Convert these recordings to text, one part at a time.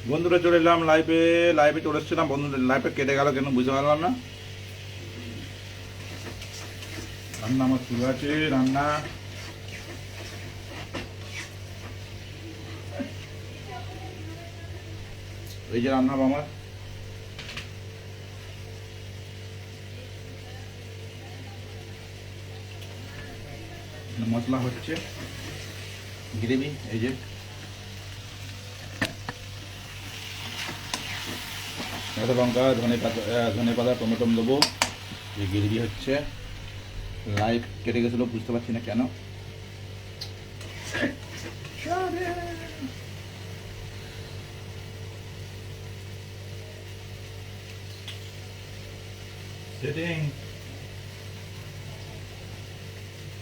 বন্ধুরা চলে এলাম লাইভে চলে এসেছিলাম বন্ধুদের লাইভে কেটে গেল কেন বুঝতে পারলাম না। রান্না আমার শুরু আছে, রান্না এই যে রান্না আমার মশলা হচ্ছে গ্রেভি, এই যে কাঁচা লঙ্কা ধনে পাতা টমেটো দেবো। এই গ্রেভি হচ্ছে। লাইভ কেটে গেছিলো বুঝতে পারছি না কেন। সেটিং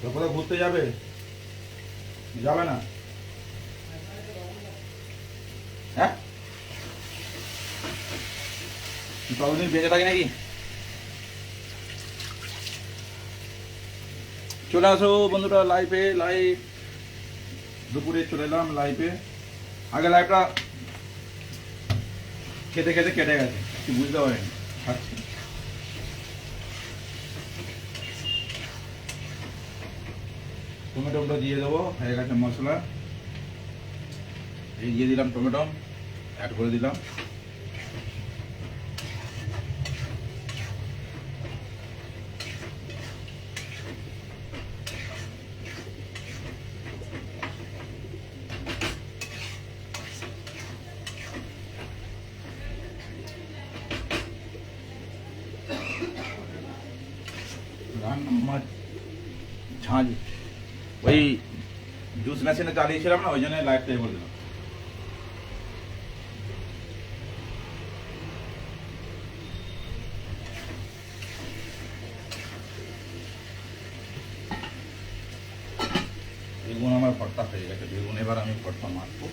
কোথাও ঘুরতে যাবে যাবে না? হ্যাঁ ততদিন বেঁচে থাকি নাকি? চলে আসো বন্ধুরা লাইভে। লাইভ দুপুরে চলে এলাম লাইভে। আগে লাইভটা খেতে খেতে কেটে গেছে, কি বুঝতে পারিনি। আচ্ছা টমেটোটা দিয়ে দেবো, হয়ে গেছে মশলা। এই দিয়ে দিলাম টমেটো, অ্যাড করে দিলাম। রান্না ঝাঁঝ ওই জুস মেশিনে চালিয়েছিলাম না, ওই জন্য লাইভটাই বলে দিলাম। বেগুন আমার ভর্তা হয়ে গেছে, বেগুন এবার আমি ভর্তা মারবো।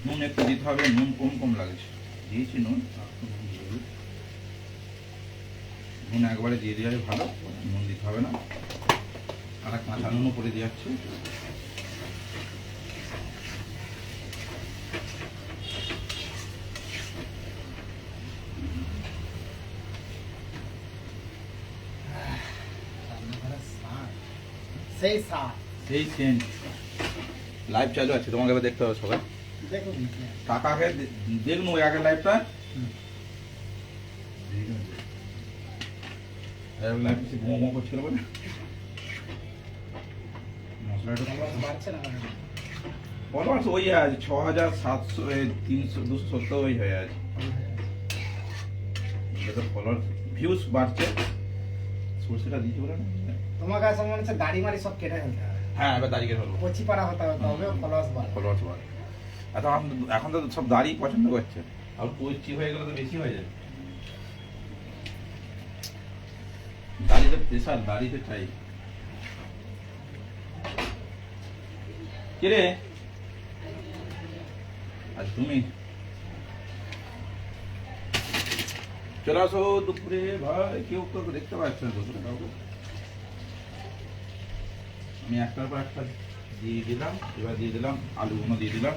নুন একটু দিতে হবে, নুন কম কম লাগছে, দিয়েছি নুন। নুন একবারে দিয়ে দেওয়াই ভালো, নুন দিতে হবে না। আর এক কাঁচা নুনও করে দিয়ে যাচ্ছে। সেই সেন্ট লাইভ চালু আছে, তোমাকে এবার দেখতে হবে সবাই। কাকাকে দেখুন ওই আগের লাইভটা, লাইভ বেশি ঘুমো ঘুমো করছিল বলে মশলাটা ফলোয়ার্স ওই আছে 6700 270 ওই হয়ে আছে। ফলোয়ার্স ভিউজ বাড়ছে। সরষেটা দিতে বলে না তোমার কাছে মনে হচ্ছে দাড়ি মারি সব কেটে ফেলতে হবে। হ্যাঁ এবার দাড়ি কেটে ফেলবো, কচি পাড়া হতে হবে, তবে ফলোয়ার্স বাড়বে। ফলোয়ার্স বাড়ে। এখন তো সব দাড়ি পছন্দ করছে, আর কচি হয়ে গেলে তো বেশি হয়ে যায়। দাড়ি তো প্রেশার, দাড়ি তো চাই। কিরে আর তুমি চলে আসো দুপুরে ভাই, কেউ কেউ দেখতে পাচ্ছ না দুপুরে কাউকে। আমি একটার পর একটা দিয়ে দিলাম, এবার দিয়ে দিলাম আলুগুলো দিয়ে দিলাম।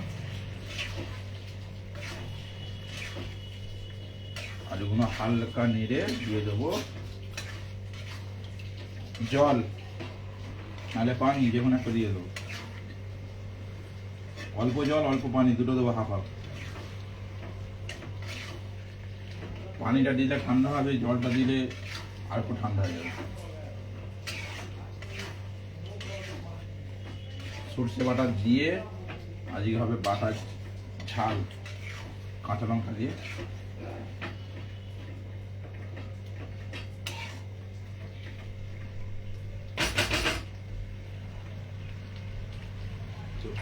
আলুগুলো হালকা নেড়ে দিয়ে দেবো জল, নাহলে পানি, যে কোনো একটা দিয়ে দেবো। অল্প জল অল্প পানি দুটো দেবো, হাফ হাফ। পানিটা দিলে ঠান্ডা হবে, জলটা দিলে আর একটু ঠান্ডা হয়ে যাবে। সর্ষে বাটা দিয়ে আজকে হবে বাটা ঝাল, কাঁচা লঙ্কা দিয়ে।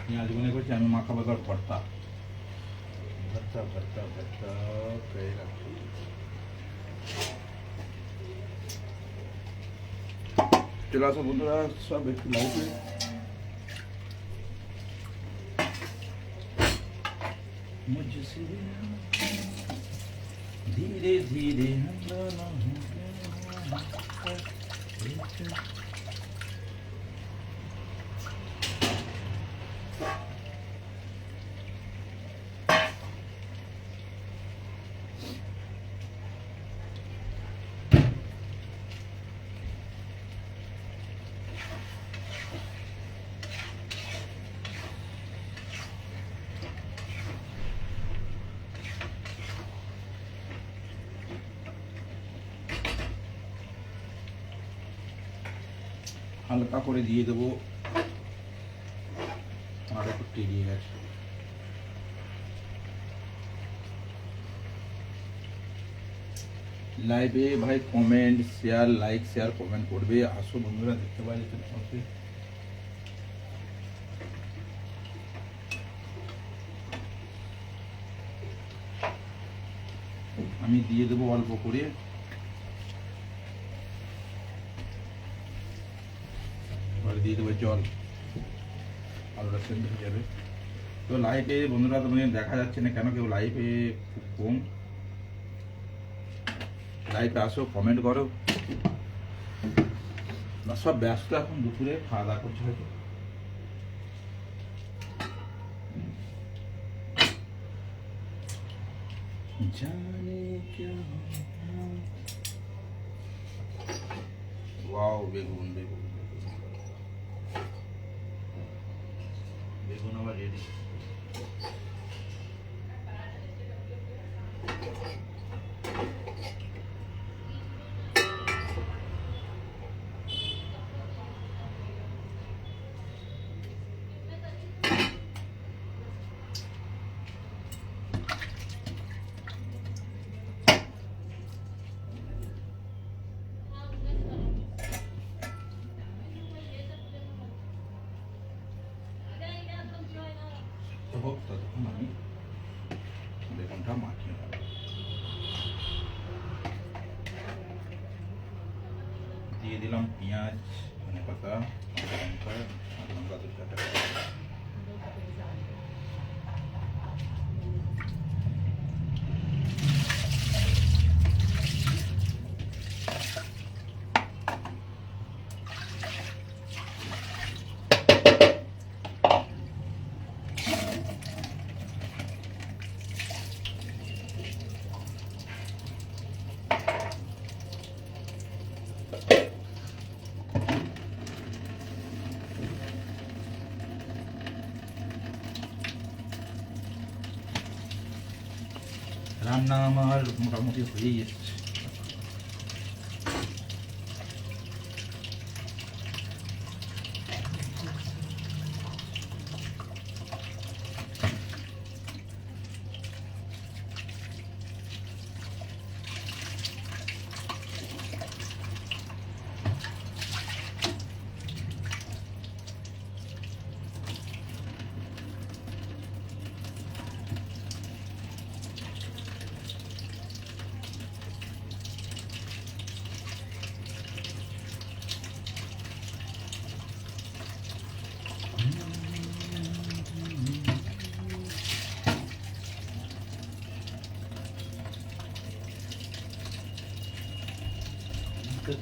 পেঁয়াজ মনে করছি আমি মাখা বাজার ভর্তা ভর্তা ভর্তা ভর্তা পেয়ে রাখছি। চলে আসো বন্ধুরা সব একটু লাইভে। मुझसे दिल ধীরে ধীরে হালকা করে দিয়ে দেবো, আর একটু টেরিয়ে গেছে। লাইভে ভাই comment share, like share comment করবে। আসো বন্ধুরা, দেখতে পাই যেতে। আমি দিয়ে দেবো অল্প করে, এবার দিয়ে দেবো জল, আলুটা সেদ্ধ হয়ে যাবে। তো লাইভে বন্ধুরা তোমাদের দেখা যাচ্ছে না কেন, কেউ লাইভে খুব কম। লাইভে আসো, কমেন্ট করো। সব ব্যস্ত এখন, দুপুরে খাওয়া দাওয়া করছে হয়তো। জানে क्या ওয়াও, বেগুন বেগুন বেগুন আবার রেডি। হোক, ততক্ষণ আমি বেগুনটা মাখিয়ে নেব। দিয়ে দিলাম পেঁয়াজ, ধনে পাতা, লঙ্কা, আর লঙ্কা দুটো। রান্না আমার মোটামুটি হয়েই এসেছে।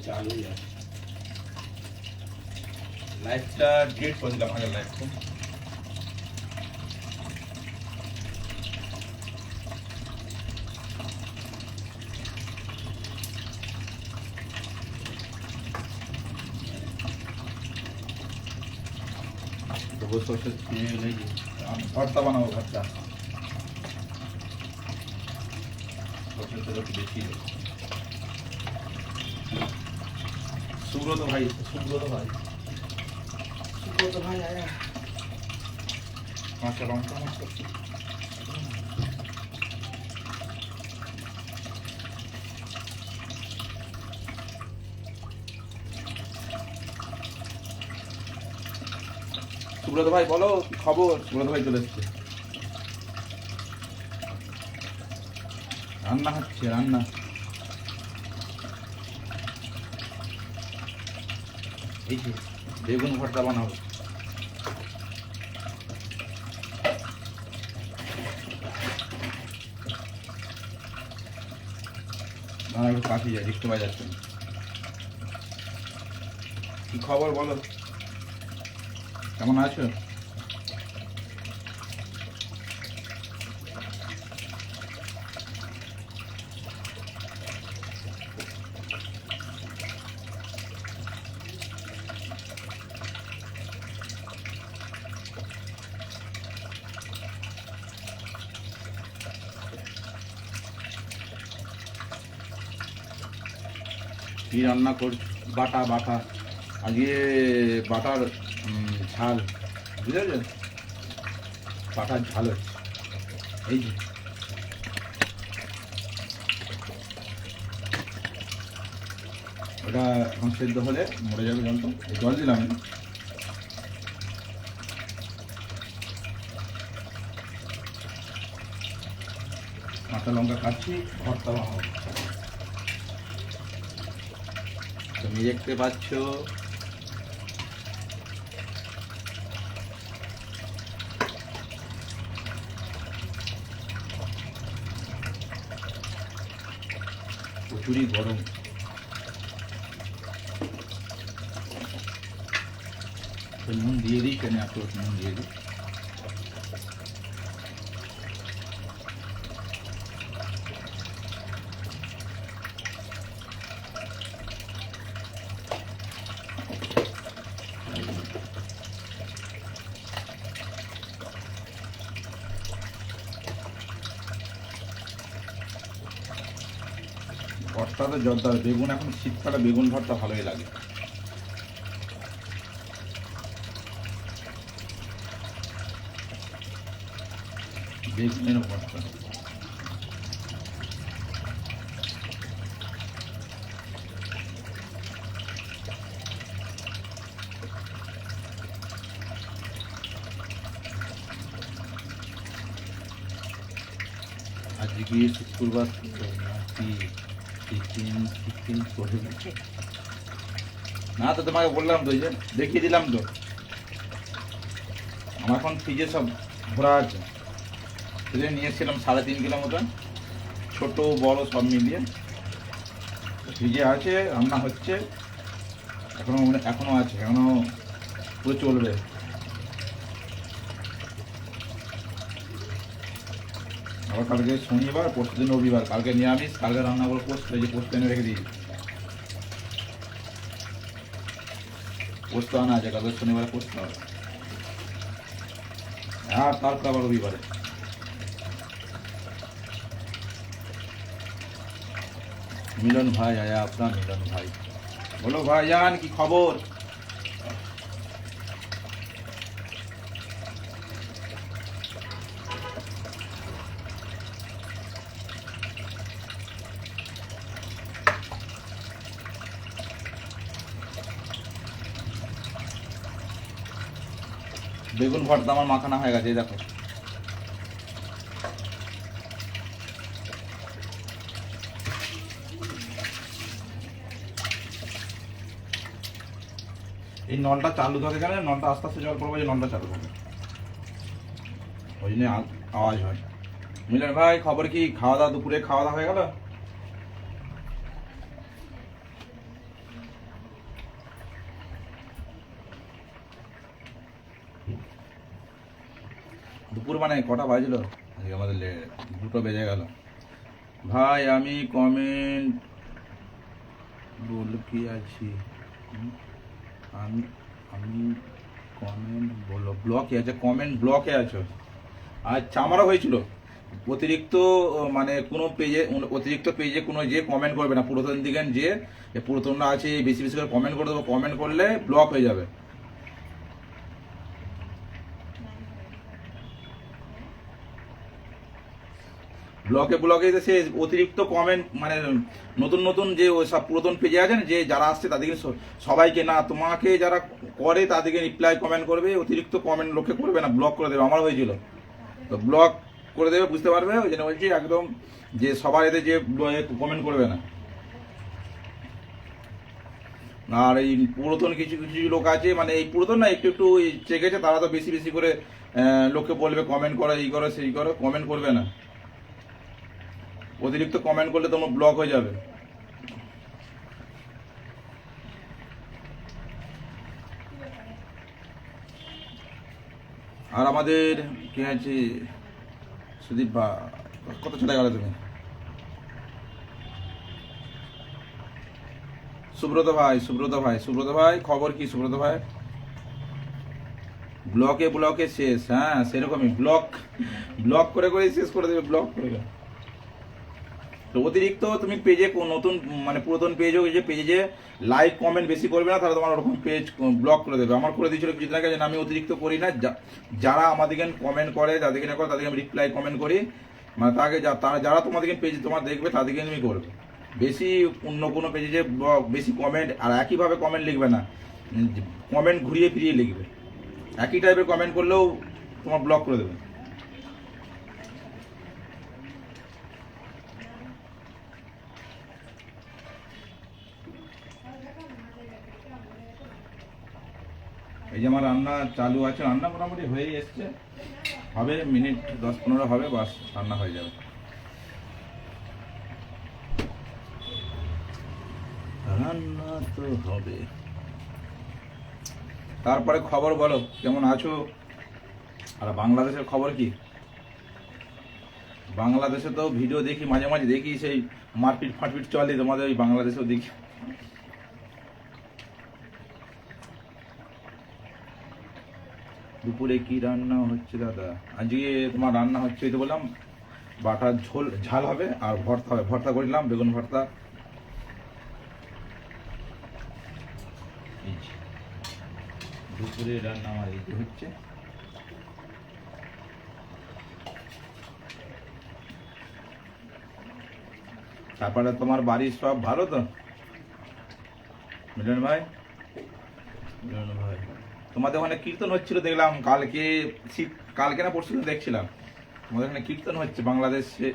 চালুই আছে, লাইভটা ডেট করে দিলাম আগের লাইভটা। দেবো সরষের তেল, এই যে ভর্তা বানাবো, ভর্তা সরষের তেল একটু বেশি দেবো। সুব্রত ভাই, সুব্রত ভাই, সুব্রত ভাই আয়া কাঁচা লঙ্কা আমার করছি। সুব্রত ভাই বলো কি খবর? সুব্রত ভাই চলে এসছে। রান্না হচ্ছে, রান্না। এই যে বেগুন ভর্তা বানাবো। না একটু কাছে যায়, দেখতে পাওয়া যাচ্ছে না। কি খবর বলো, কেমন আছো? কি রান্না করছো? বাটা বাটা, আজকে বাটার ঝাল, বুঝেছো? বাটার ঝাল হচ্ছে এই যে। ওটা এখন সেদ্ধ হলে মরে যাবে জলটা, এই জল দিলাম আমি। কাঁচা লঙ্কা কাটছি, ভর্তা বানাবো। তুমি দেখতে পাচ্ছ প্রচুরই গরম। তো নুন দিয়ে দিই, কেন এত নুন দিয়ে দিই। ভর্তা তো জর্দার, বেগুন এখন শীতকালে বেগুন ভর্তা ভালোই লাগে। বেগুনের ভর্তা আজকে শুক্রবার কি চিকেন চিকেন করে গেছে না? তো তোমাকে বললাম তো, এই যে দেখিয়ে দিলাম তো, আমার এখন ফ্রিজে সব ভরা আছে। ফ্রিজে নিয়ে এসেছিলাম 3.5 কিলো মতন, ছোট বড় সব মিলিয়ে ফ্রিজে আছে, রান্না হচ্ছে এখনো আছে, এখনো পুরো চলবে। আবার কালকে শনিবার, পরশুদিন রবিবার, কালকে নিরামিষ, কালকে রান্না করে পোস্ত, এই যে পোস্ত এনে রেখে দিই, পোস্ত আনা আছে, কালকে শনিবারে পোস্ত হবে, আর তারপর আবার রবিবারে। মিলন ভাই আয়া, আপনার মিলন ভাই, বলো ভাইজান কি খবর? বেগুন ভর্তা আমার মাখানা হয়ে গেছে, এই দেখো। এই নলটা চালু থাকে, কেন নলটা আস্তে আস্তে জল পড়বে, যে নলটা চালু থাকে, ওই জন্য আওয়াজ হয়। মিলন ভাই খবর কি? খাওয়া দাওয়া, দুপুরে খাওয়া দাওয়া হয়ে গেল? দুপুর মানে কটা বাজলো আজকে আমাদের? 2টো বেজে গেল। ভাই আমি কমেন্ট বল কি আছি, আমি আমি কমেন্ট বলো ব্লকে আছে, কমেন্ট ব্লকে আছো। আচ্ছা, আমারও হয়েছিল অতিরিক্ত, মানে কোনো পেজে, অতিরিক্ত পেজে কোনো যে কমেন্ট করবে না, পুরাতন দিকে যে পুরাতনরা আছে বেশি বেশি করে কমেন্ট করে দেবো, কমেন্ট করলে ব্লক হয়ে যাবে। ব্লকে সে অতিরিক্ত কমেন্ট, মানে নতুন নতুন যে ওই সব পুরাতন পেজে আছেন, যে যারা আসছে তাদেরকে সবাইকে না, তোমাকে যারা করে তাদেরকে রিপ্লাই কমেন্ট করবে, অতিরিক্ত কমেন্ট লোকে করবে না, ব্লক করে দেবে। আমার হয়েছিল তো, ব্লক করে দেবে, বুঝতে পারবে। ওই জন্য বলছি একদম যে সবাই এতে যে কমেন্ট করবে না। আর এই পুরাতন কিছু কিছু লোক আছে, মানে এই পুরাতন না, একটু একটু চেকেছে, তারা তো বেশি বেশি করে লোককে বলবে কমেন্ট করো, এই করো সেই করো, কমেন্ট করবে না। অতিরিক্ত কমেন্ট করলে তোমার ব্লক হয়ে যাবে। আর আমাদের কে আছে সুদীপ বা কত চলে গেল তুমি? সুব্রত ভাই খবর কি সুব্রত ভাই? ব্লকে শেষ, হ্যাঁ সেরকমই ব্লক করে শেষ করে দেবে, ব্লক করে। তো অতিরিক্ত তুমি পেজে নতুন মানে পুরাতন পেজও যে পেজে যে লাইক কমেন্ট বেশি করবে না, তাহলে তোমার ওরকম পেজ ব্লক করে দেবে। আমার করে দিয়েছিল কিছুদিন আগে, আমি অতিরিক্ত করি না, যারা আমাদেরকে কমেন্ট করে তাদেরকে না করে তাদেরকে আমি রিপ্লাই কমেন্ট করি, মানে তাকে যারা তোমাদেরকে পেজ তোমার দেখবে তাদেরকে তুমি করবে। বেশি অন্য কোনো পেজে যে বেশি কমেন্ট আর একইভাবে কমেন্ট লিখবে না, কমেন্ট ঘুরিয়ে ফিরিয়ে লিখবে, একই টাইপের কমেন্ট করলেও তোমার ব্লক করে দেবে। এই যে আমার রান্না চালু আছে, রান্না মোটামুটি হয়েই এসছে, হবে মিনিট 10-15 হবে, বাস রান্না হয়ে যাবে। রান্না তো হবে। তারপরে খবর বলো, কেমন আছো? আর বাংলাদেশের খবর কি? বাংলাদেশে তো ভিডিও দেখি, মাঝে মাঝে দেখি সেই মারপিট ফাটপিট চলে, তোমাদের ওই বাংলাদেশেও দেখি। দুপুরে কি রান্না হচ্ছে দাদা? আজকে তোমার রান্না হচ্ছে, এই তো বললাম বাটার ঝাল হবে আর ভর্তা হবে, ভর্তা করলাম বেগুন ভর্তা। দুপুরে রান্না আমার এই হচ্ছে। তারপরে তোমার বাড়ির সব ভালো তো? মিলন ভাই তোমাদের ওখানে কীর্তন হচ্ছিল দেখলাম কালকে, কালকে না পরশু দেখছিলাম তোমাদের ওখানে কীর্তন হচ্ছে বাংলাদেশে।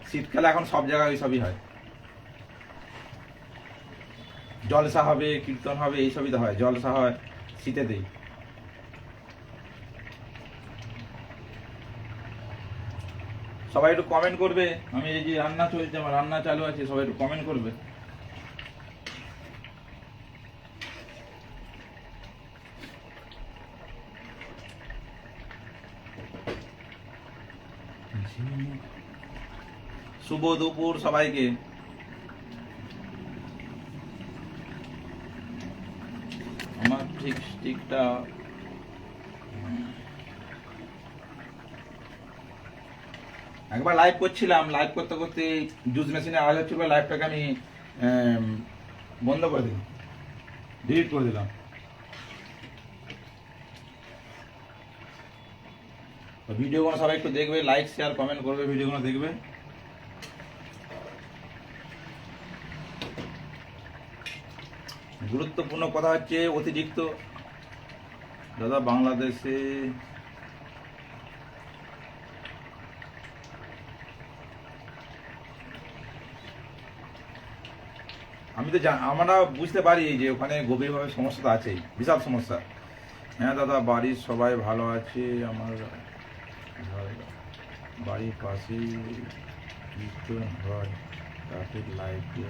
শীতকালে এখন সব জায়গায় ওই সবই হয়, জলসা হবে, কীর্তন হবে, এইসবই তো হয়, জলসা হয় শীতেতেই। সবাই একটু কমেন্ট করবে, আমি এই যে রান্না চলছে, আমার রান্না চালু আছে, সবাই একটু কমেন্ট করবে। শুভ দুপুর সবাইকে। আমার ঠিকটা একবার লাইভ করছিলাম, লাইভ করতে করতে জুস মেশিনে আওয়াজ হচ্ছিল, লাইভটাকে আমি বন্ধ করে দিলাম, ডিলিট করে দিলাম। ভিডিওগুলো সবাই একটু দেখবে, লাইক শেয়ার কমেন্ট করবে, ভিডিওগুলো দেখবে। গুরুত্বপূর্ণ কথা হচ্ছে অতিরিক্ত দাদা বাংলাদেশে আমি তো আমরা বুঝতে পারি যে ওখানে গভীরভাবে সমস্যা তো আছেই, বিশাল সমস্যা। হ্যাঁ দাদা বাড়ির সবাই ভালো আছে, আমার বাড়ির পাশেই কীর্তন হয়, তাদের লাইফে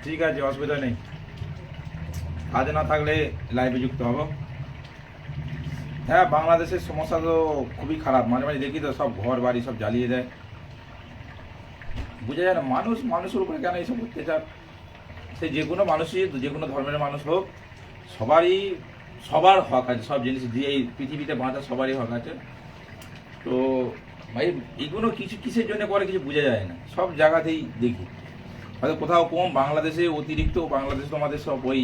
ঠিক আছে, অসুবিধা নেই, কাজে না থাকলে লাইভে যুক্ত হবো। হ্যাঁ বাংলাদেশের সমস্যা তো খুবই খারাপ, মাঝে মাঝে দেখি তো সব ঘর বাড়ি সব জ্বালিয়ে দেয়, বোঝা যায় না মানুষের উপরে কেন এইসব অত্যাচার। সে যে কোনো মানুষই, যে কোনো ধর্মের মানুষ হোক, সবার হক আছে, সব জিনিস দিয়ে এই পৃথিবীতে বাঁচা সবারই হক আছে। তো ভাই এইগুলো কিসের জন্য করে কিছু বোঝা যায় না, সব জায়গাতেই দেখি, হয়তো কোথাও কম, বাংলাদেশে অতিরিক্ত, বাংলাদেশে তোমাদের সব ওই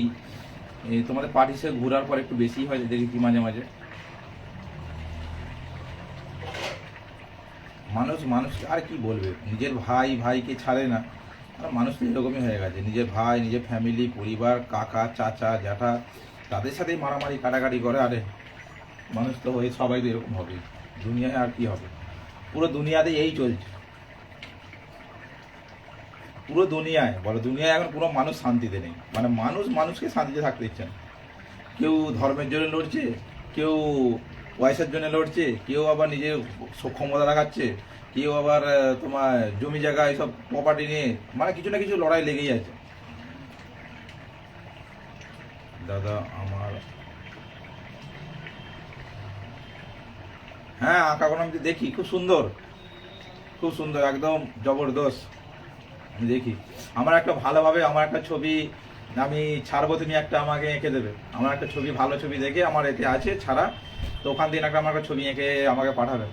তোমাদের পার্টি সে ঘোরার পর একটু বেশি হয় দেখি কি মাঝে মাঝে। মানুষ আর কি বলবে, নিজের ভাইকে ছাড়ে না, আর মানুষ তো এরকমই হয়ে গেছে, নিজের ভাই, নিজের ফ্যামিলি, পরিবার, কাকা চাচা জ্যাঠা, তাদের সাথেই মারামারি কাটাকাটি করে। আরে মানুষ তো হয়ে সবাই তো এরকম হবে দুনিয়ায়, আর কি হবে, পুরো দুনিয়াতে এই চলছে, পুরো দুনিয়ায় বলো, দুনিয়ায় এখন পুরো মানুষ শান্তিতে নেই, মানে মানুষকে শান্তিতে থাকতে ইচ্ছে না। কেউ ধর্মের জন্য লড়ছে, কেউ পয়সার জন্য লড়ছে, কেউ আবার নিজের ক্ষমতা দেখাচ্ছে, কেউ আবার তোমার জমি জায়গা এইসব প্রপার্টি নিয়ে, মানে কিছু না কিছু লড়াই লেগেই আছে। দাদা আমার, হ্যাঁ আঁকাগুলো আমি দেখি, খুব সুন্দর, খুব সুন্দর, একদম জবরদস্ত। আমি দেখি, আমার একটা ভালোভাবে আমার একটা ছবি আমি ছাড়বো, তুমি একটা আমাকে এঁকে দেবে। আমার একটা ছবি, ভালো ছবি দেখে আমার এতে আছে ছাড়া, তো ওখান থেকে একটা আমার একটা ছবি এঁকে আমাকে পাঠাবে।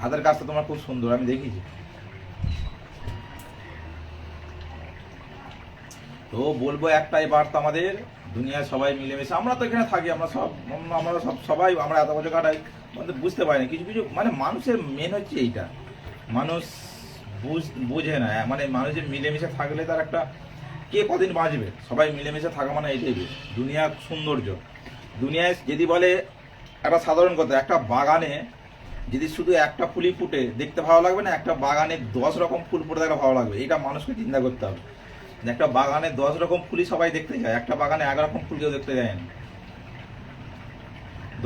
হাতের কাজটা তোমার খুব সুন্দর, আমি দেখেছি। তো বলবো একটাই বার্তা আমাদের, দুনিয়ায় সবাই মিলেমিশে, আমরা তো এখানে থাকি, আমরা সবাই আমরা এত বছর কাটাই, আমাদের বুঝতে পারি না কিছু কিছু, মানে মানুষের মেন হচ্ছে এইটা, মানুষ বুঝে না, মানে মানুষের মিলেমিশে থাকলে তার একটা, কে কদিন বাঁচবে, সবাই মিলেমিশে থাকা মানে এইটাই বেশ দুনিয়ার সৌন্দর্য। দুনিয়ায় যদি বলে একটা সাধারণ কথা, একটা বাগানে যদি শুধু একটা ফুলই ফুটে দেখতে ভালো লাগবে না, একটা বাগানে 10 রকম ফুল ফুটে থাকলে ভালো লাগবে, এটা মানুষকে চিন্তা করতে হবে। একটা বাগানে 10 রকম ফুলই সবাই দেখতে যায়, একটা বাগানে 11 রকম ফুল কেউ দেখতে যায় না।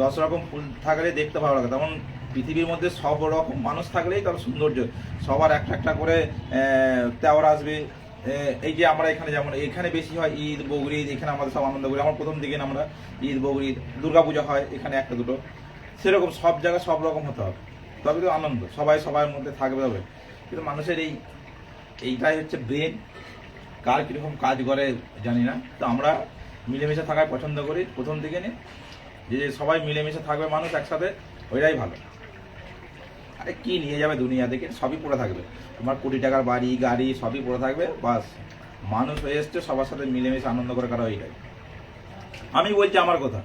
10 রকম ফুল থাকলে দেখতে ভালো লাগে, তেমন পৃথিবীর মধ্যে সব রকম মানুষ থাকলেই তার সৌন্দর্য, সবার একটা একটা করে তেওয়ার আসবে। এই যে আমরা এখানে যেমন এখানে বেশি হয় ঈদ বকরিদ, এখানে আমাদের সব আনন্দ করি, আমার প্রথম দিকে আমরা ঈদ বকরিদ দুর্গাপূজা হয় এখানে একটা দুটো, সেরকম সব জায়গায় সব রকম হতে হবে, তবে তো আনন্দ, সবাই সবার মধ্যে থাকবে হবে। কিন্তু মানুষের এইটাই হচ্ছে ব্রেন, কার কীরকম কাজ করে জানি না, তো আমরা মিলেমিশে থাকায় পছন্দ করি প্রথম দিকে নিয়ে, যে সবাই মিলেমিশে থাকবে মানুষ একসাথে, ওইটাই ভালো। আরে কি নিয়ে যাবে দুনিয়া থেকে, সবই পড়ে থাকবে, তোমার কোটি টাকার বাড়ি গাড়ি সবই পড়ে থাকবে, বাস মানুষ হয়ে এসছে সবার সাথে মিলেমিশে আনন্দ করে কারো, এইটাই। আমি বলছি আমার কথা,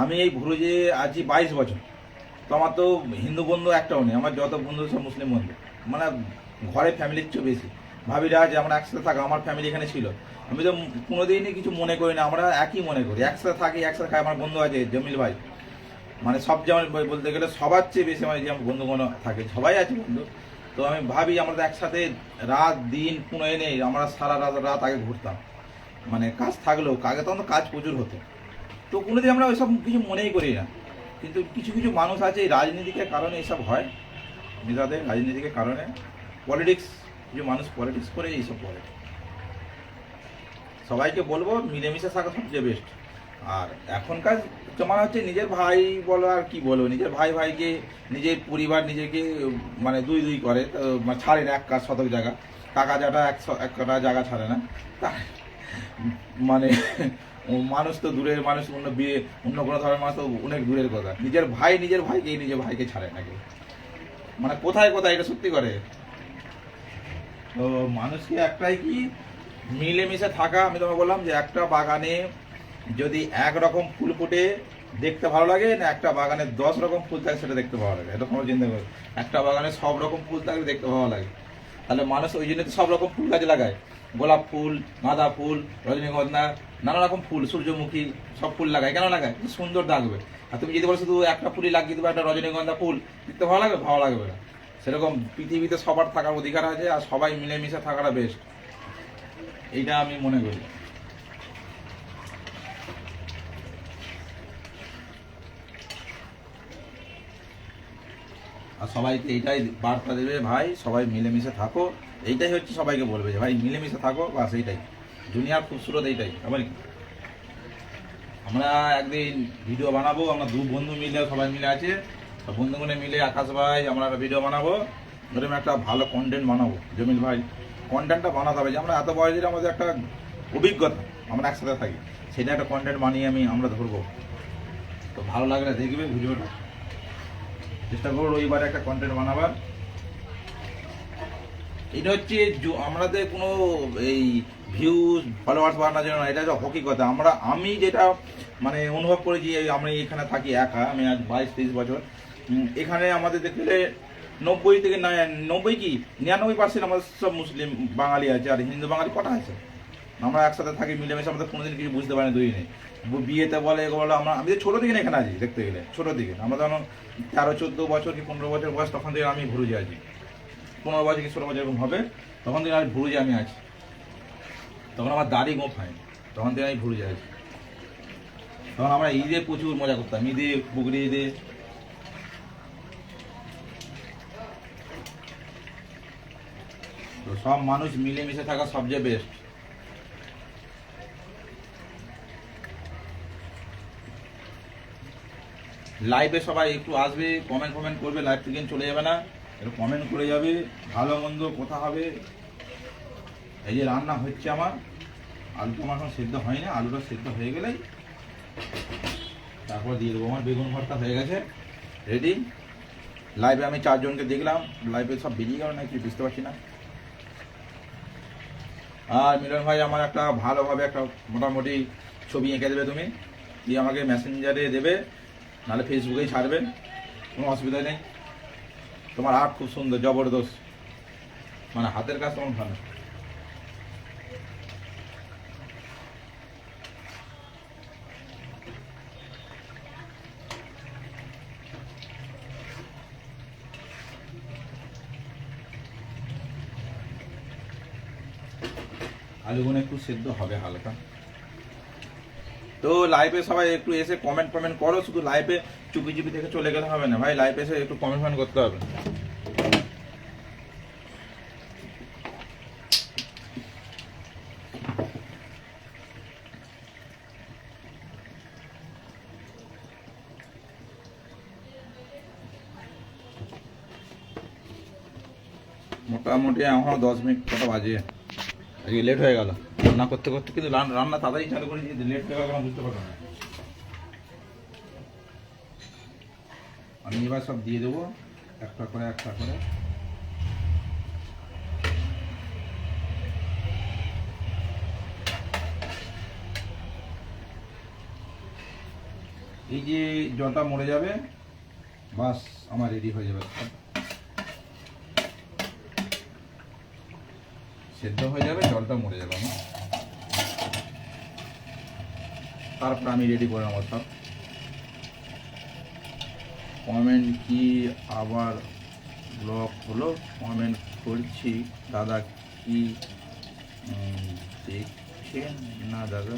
আমি এই ভুরুজে আছি 22 বছর, তো আমার তো হিন্দু বন্ধু একটাও নেই, আমার যত বন্ধু সব মুসলিম বন্ধু, মানে ঘরে ফ্যামিলির চেয়ে বেশি। ভাবিরা যে আমরা একসাথে থাকা, আমার ফ্যামিলি এখানে ছিল, আমি তো কোনোদিনই কিছু মনে করি না, আমরা একই মনে করি, একসাথে থাকি একসাথে খাই। আমার বন্ধু আছে জমিল ভাই, মানে সব যেমন বলতে গেলে সবার চেয়ে বেশি আমার যে আমার বন্ধুগুলো থাকে, সবাই আছে বন্ধু। তো আমি ভাবি আমরা তো একসাথে রাত দিন কোনো এ নেই, আমরা সারা রাত আগে ঘুরতাম, মানে কাজ থাকলেও আগে তখন তো কাজ প্রচুর হতো, তো কোনোদিন আমরা ওইসব কিছু মনেই করি না। কিন্তু কিছু কিছু মানুষ আছে এই রাজনীতিকের কারণে এইসব হয়, নেতাদের রাজনীতিকের কারণে, পলিটিক্স, কিছু মানুষ পলিটিক্স করে এইসব করে। সবাইকে বলবো মিলেমিশে থাকা সবচেয়ে বেস্ট। আর এখনকার জমানা হচ্ছে নিজের ভাই বলো আর কি বলবো, নিজের ভাইকে, নিজের পরিবার নিজেকে মানে দুই দুই করে, মানে ছাড়ে না এক কাজ শতক জায়গা, কাকা জাটা একটা জায়গা ছাড়ে না, মানে মানুষ তো দূরের মানুষ, অন্য কোনো ধরনের মানুষ তো অনেক দূরের কথা, নিজের ভাইকে ছাড়ে নাকি, মানে কোথায় কোথায়, এটা সত্যি করে। তো মানুষকে একটাই কি, মিলেমিশে থাকা। আমি তোমাকে বললাম যে একটা বাগানে যদি 1 রকম ফুল ফুটে দেখতে ভালো লাগে না, একটা বাগানে 10 রকম ফুল থাকে সেটা দেখতে ভালো লাগে, এটা তোমরা চিন্তা করো। একটা বাগানে সব রকম ফুল থাকলে দেখতে ভালো লাগে, তাহলে মানুষ ওই জন্য তো সব রকম ফুল গাছ লাগায়, গোলাপ ফুল, গাঁদা ফুল, রজনীগন্ধা, নানা রকম ফুল, সূর্যমুখী, সব ফুল লাগায়, কেন লাগায়? সুন্দর লাগবে। আর তুমি যদি বলো শুধু একটা ফুলই লাগিয়ে দেবো, একটা রজনীগন্ধা ফুল, দেখতে ভালো লাগবে? ভালো লাগবে না। সেরকম পৃথিবীতে সবার থাকার অধিকার আছে, আর সবাই মিলেমিশে থাকাটা বেস্ট, এইটা আমি মনে করি। আর সবাইকে এইটাই বার্তা দেবে, ভাই সবাই মিলেমিশে থাকো, এইটাই হচ্ছে সবাইকে বলবে যে ভাই মিলেমিশে থাকো, বাস এইটাই দুনিয়ার খুবসুরত, এইটাই। আবার কি আমরা একদিন ভিডিও বানাবো, আমরা 2 বন্ধু মিলে, সবাই মিলে আছে, সব বন্ধুগুলো মিলে, আকাশ ভাই, আমরা একটা ভিডিও বানাবো, এরকম একটা ভালো কন্টেন্ট বানাবো। জমিল ভাই কন্টেন্টটা বানাতে হবে, যে আমরা এত বয়সের আমাদের একটা অভিজ্ঞতা, আমরা একসাথে থাকি, সেটা একটা কন্টেন্ট বানিয়ে আমরা ধরবো। তো ভালো লাগলে দেখবে ভিডিওটা, চেষ্টা করবো রবিবারে একটা কন্টেন্ট বানাবার। এটা হচ্ছে আমাদের কোনো এই ভিউজ ফলোয়ার্স বাড়ানোর জন্য না, এটা হচ্ছে হকিকতা। আমি যেটা মানে অনুভব করেছি, আমি এখানে থাকি একা, আমি আজ 22-23 বছর, এখানে আমাদের দেখলে 90 থেকে 90 কি 99% আমাদের সব মুসলিম বাঙালি আছে, আর হিন্দু বাঙালি কটা আছে। আমরা একসাথে থাকি মিলেমিশে, আমাদের কোনোদিন কিছু বুঝতে পারি না, দুই নেই বিয়েতে বলে এগুলো। আমি ছোটো দিকে এখানে আছি, দেখতে গেলে ছোটো দিকে, আমরা যখন 13-14 বছর কি 15 বছর বয়স, তখন থেকে আমি ভুরুজে আছি, 15 বছর কি 16 বছর এরকম হবে, তখন থেকে আমি ভুরুজে আমি আছি, তখন আমার দাড়ি গোঁফ হয়নি, তখন থেকে আমি ভুরুজে আছি। তখন আমরা ঈদে প্রচুর মজা করতাম, ঈদে বকরি ঈদে। তো সব মানুষ মিলেমিশে থাকা সবচেয়ে বেস্ট। লাইভে সবাই একটু আসবে, কমেন্ট করবে, লাইভ থেকে চলে যাবে না, একটু কমেন্ট করে যাবে, ভালো মন্দ কথা হবে। এই যে রান্না হচ্ছে আমার, আলুটা আমার এখন সেদ্ধ হয়নি, আলুটা সেদ্ধ হয়ে গেলেই তারপর দিয়ে দেবো। আমার বেগুন ভর্তা হয়ে গেছে রেডি। লাইভে আমি 4 জনকে দেখলাম, লাইভে সব বেরিয়ে গেল নাকি বুঝতে পারছি না। আর মিলন ভাই আমার একটা ভালোভাবে একটা মোটামুটি ছবি এঁকে দেবে, তুমি দিয়ে আমাকে মেসেঞ্জারে দেবে, নাহলে ফেসবুকেই ছাড়বে, কোনো অসুবিধা নেই। তোমার আর্ট খুব সুন্দর, জবরদস্ত, মানে হাতের কাজ তোমার ভালো। আলুগুলো একটু সেদ্ধ হবে হালকা। তো লাইভে সবাই একটু এসে কমেন্ট করো, শুধু লাইভে চুপি চুপি থেকে চলে গেলে হবে না ভাই, লাইভে এসে একটু কমেন্ট করতে হবে। মোটামুটি এখনো 10 মিনিট কত বাজে, আজকে লেট হয়ে গেল রান্না করতে করতে, কিন্তু রান্না তাড়াতাড়ি চালু করে দিয়ে লেট হয়ে গেল বুঝতে পারলাম না। আমি এবার সব দিয়ে দেবো একটা করে একটা করে। এই যে জলটা মরে যাবে, বাস আমার রেডি হয়ে যাবে, সেদ্ধ হয়ে যাবে, জলটা মরে যাবে আমার, তারপর আমি রেডি করে নেবো সব। কমেন্ট কি আবার ব্লক হলো? কমেন্ট করছি দাদা, কি দেখছেন না দাদা?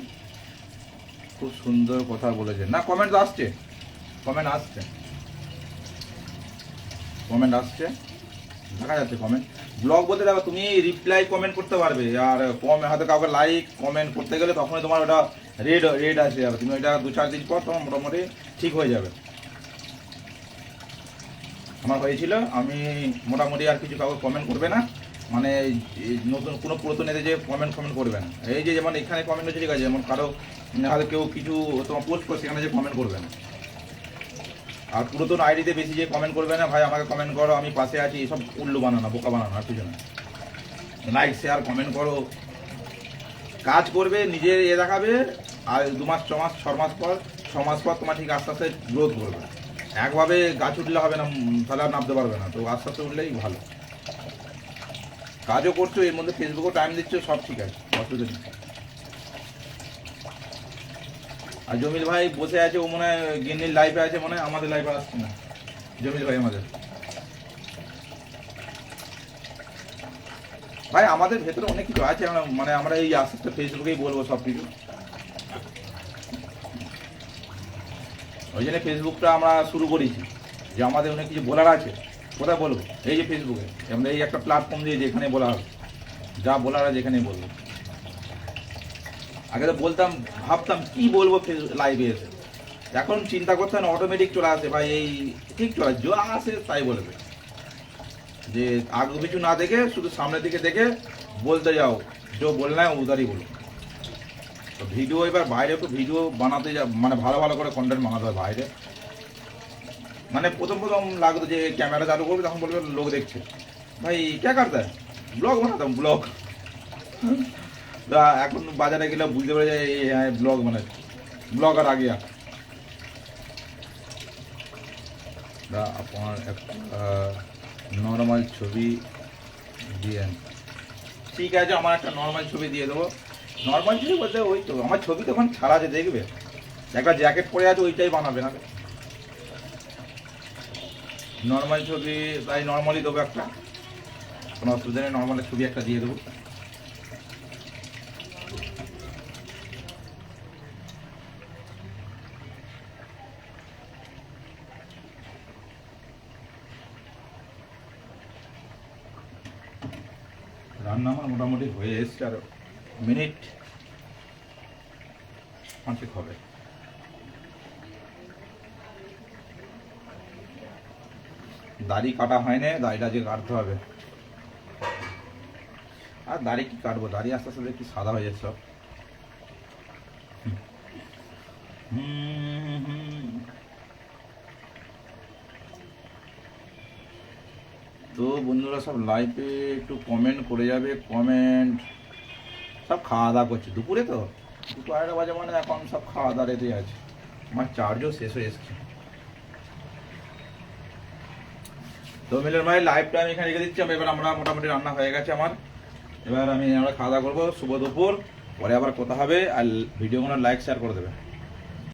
খুব সুন্দর কথা বলেছেন। না কমেন্ট আসছে, কমেন্ট আসছে, কমেন্ট আসছে, দেখা যাচ্ছে কমেন্ট। ব্লগ বলতে দেখো তুমি রিপ্লাই কমেন্ট করতে পারবে, আর হয়তো কাউকে লাইক কমেন্ট করতে গেলে তখনই তোমার ওটা রেড আসে যাবে, তুমি ওইটা 2-4 দিন পর তোমার মোটামুটি ঠিক হয়ে যাবে। আমার হয়েছিল, আমি মোটামুটি আর কিছু কাউকে কমেন্ট করবে না, মানে নতুন কোনো পুরাতন এতে যে কমেন্ট করবে না। এই যে যেমন এখানে কমেন্ট হচ্ছে ঠিক আছে, যেমন কারো হয়তো কেউ কিছু তোমার পোস্ট করে সেখানে যে কমেন্ট করবে না, আর পুরাতন আইডিতে বেশি যে কমেন্ট করবে না, ভাই আমাকে কমেন্ট করো আমি পাশে আছি, এসব উল্লু বানানো, বোকা বানানো, আর কিছু না। লাইক শেয়ার কমেন্ট করো, কাজ করবে, নিজের দেখাবে, আর 2 মাস 6 মাস 6 মাস পর 6 মাস পর তোমার ঠিক আস্তে আস্তে গ্রোথ করবে। একভাবে গাছ উঠলে হবে না, তাহলে আর নামতে পারবে না, তো আস্তে আস্তে উঠলেই ভালো। কাজও করছো, এর মধ্যে ফেসবুকেও টাইম দিচ্ছ, সব ঠিক আছে, অসুবিধা নেই। আর জমিল ভাই বসে আছে, ও মনে হয় গিন্নির লাইফে আছে, মনে হয় আমাদের লাইফে আসছে না জমিল ভাই। আমাদের ভাই আমাদের ভেতরে অনেক কিছু আছে, মানে আমরা এই আস্তে আস্তে ফেসবুকেই বলবো সব কিছু। ওই জন্য ফেসবুকটা আমরা শুরু করেছি, যে আমাদের অনেক কিছু বলার আছে। কোথায় বলবো? এই যে ফেসবুকে আমরা এই একটা প্ল্যাটফর্ম দিয়ে যেখানে বলা হবে, যা বলার আছে যেখানে বলবো। আগে তো বলতাম, ভাবতাম কি বলবো লাইভে এসে, এখন চিন্তা করতে হয় না, অটোমেটিক চলে আসে ভাই, এই ঠিক চলে যা আসে তাই বলবে, যে আগে কিছু না দেখে শুধু সামনের দিকে দেখে বলতে যাও, যে বললে উদারই বলো। তো ভিডিও এবার বাইরে একটু ভিডিও বানাতে মানে ভালো ভালো করে কন্টেন্ট বানাতে হয় বাইরে। মানে প্রথম লাগতো যে ক্যামেরা চালু করবে, তখন বলবে লোক দেখছে, ভাই কে করতে হয়, ব্লগ বানাতাম ব্লগ। এখন বাজারে গেলে বুঝতে পারে যে হ্যাঁ ব্লগ বানাচ্ছে, ব্লগার আগে। আপনার একটা নর্মাল ছবি দিয়েন, ঠিক আছে আমার একটা নর্মাল ছবি দিয়ে দেবো। নর্মাল ছবি বলতে ওই তো আমার ছবি তখন ছাড়া আছে, দেখবে একটা জ্যাকেট পরে আছে, ওইটাই বানাবে না, নর্মাল ছবি তাই নর্মালি দেবো একটা, কোনো অসুবিধা নেই, নর্মাল ছবি একটা দিয়ে দেবো। রান্না আমার মোটামুটি হয়ে এসছে, আর মিনিট 5 হবে। দাড়ি কাটা হয়নি, দাড়িটা আজকে কাটতে হবে। আর দাড়ি কি কাটবো, দাড়ি আস্তে আস্তে দেখি সাদা হয়ে যাচ্ছে সব। তো বন্ধুরা সব লাইভে একটু কমেন্ট করে যাবে, কমেন্ট। সব খাওয়া দাওয়া করছে দুপুরে, তো 2-2:30 বাজে, মানে এখন সব খাওয়া দাওয়া রেডি আছে। আমার চার্জও শেষ হয়ে এসছে। তো মিলন ভাই লাইভটা আমি এখানে রেখে দিচ্ছি। এবার আমরা মোটামুটি রান্না হয়ে গেছে আমার। এবার আমরা খাওয়া দাওয়া করবো। শুভ দুপুর। পরে আবার কথা হবে। আর ভিডিওগুলো লাইক শেয়ার করে দেবে।